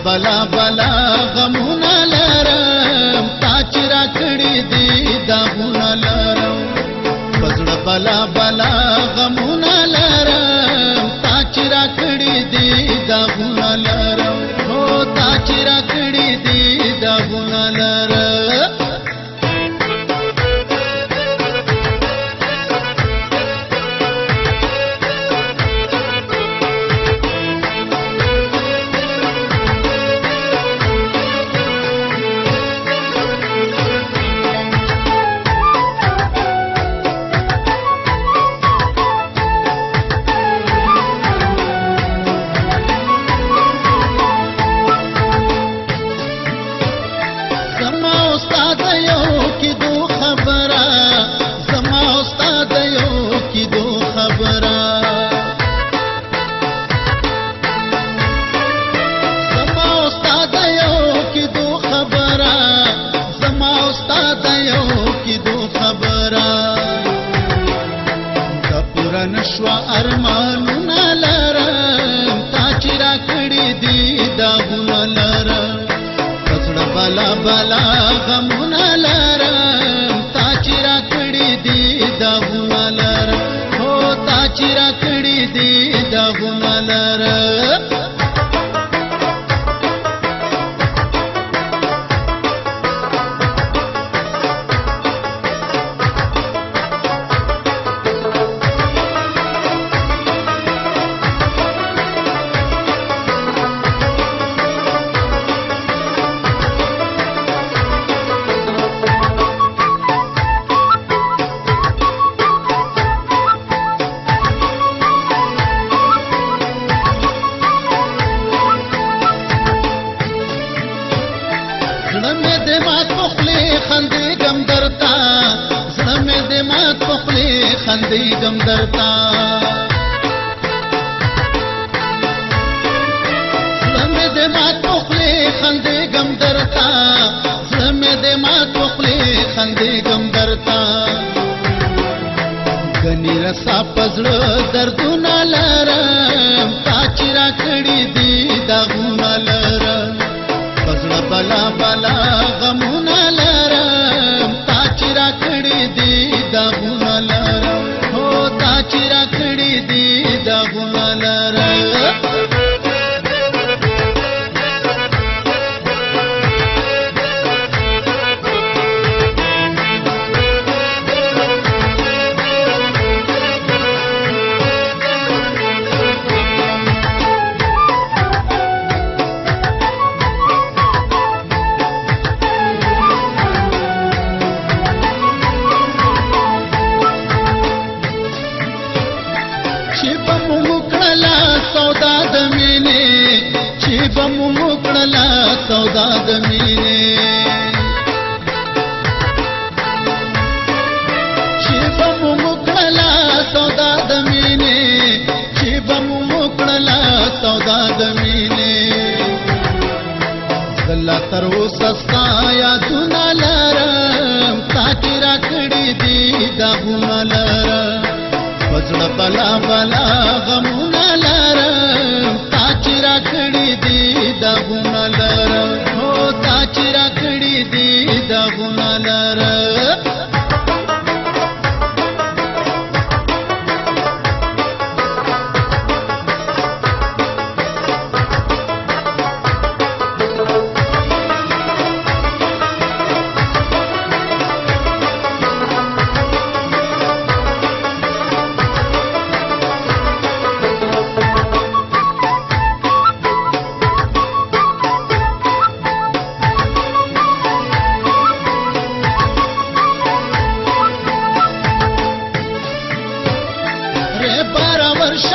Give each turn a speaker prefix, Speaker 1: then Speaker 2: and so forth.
Speaker 1: بلا بلا غمونه لرم تا چې راکړې دي داغونه لرم پزړه بلا بلا غمونه لرم تا چې راکړې دي داغونه لرم هو تا چې راکړې دي داغونه لرم نشوا ارمانونه لرم تا چې راکړې دي داغونه لرم پزړه بلا بلا غمونه لرم تا چې راکړې دي داغونه لرم هو تا چې راکړې دي داغونه لرم زړه مې د مات په خولې خندېږم درته زړه مې د مات په خولې خندېږم درته زړه مې د مات په خولې خندېږم درته زړه مې د مات په خولې خندېږم درته ګنې رسا په زړه دردونه لرم تا چې راکړې دي داغونه لرم پزړه بلا بلا غمونه لرم تا چې راکړې دي داغونه لرم هو تا چې راکړې دي داغونه لرم چې به مو وکړله سودا د مینې چې به مو وکړله سودا د مینې چې به مو وکړله سودا د مینې چې به مو وکړله سودا د مینې زه لا تر اوسه ستا یادونه لرم تا چې راکړې دي داغونه لرم پزړه بلا بلا غمونه لرم تا چې راکړې دي داغونه لرم هو تا چې راکړې دي داغونه لرم रे 12 वर्ष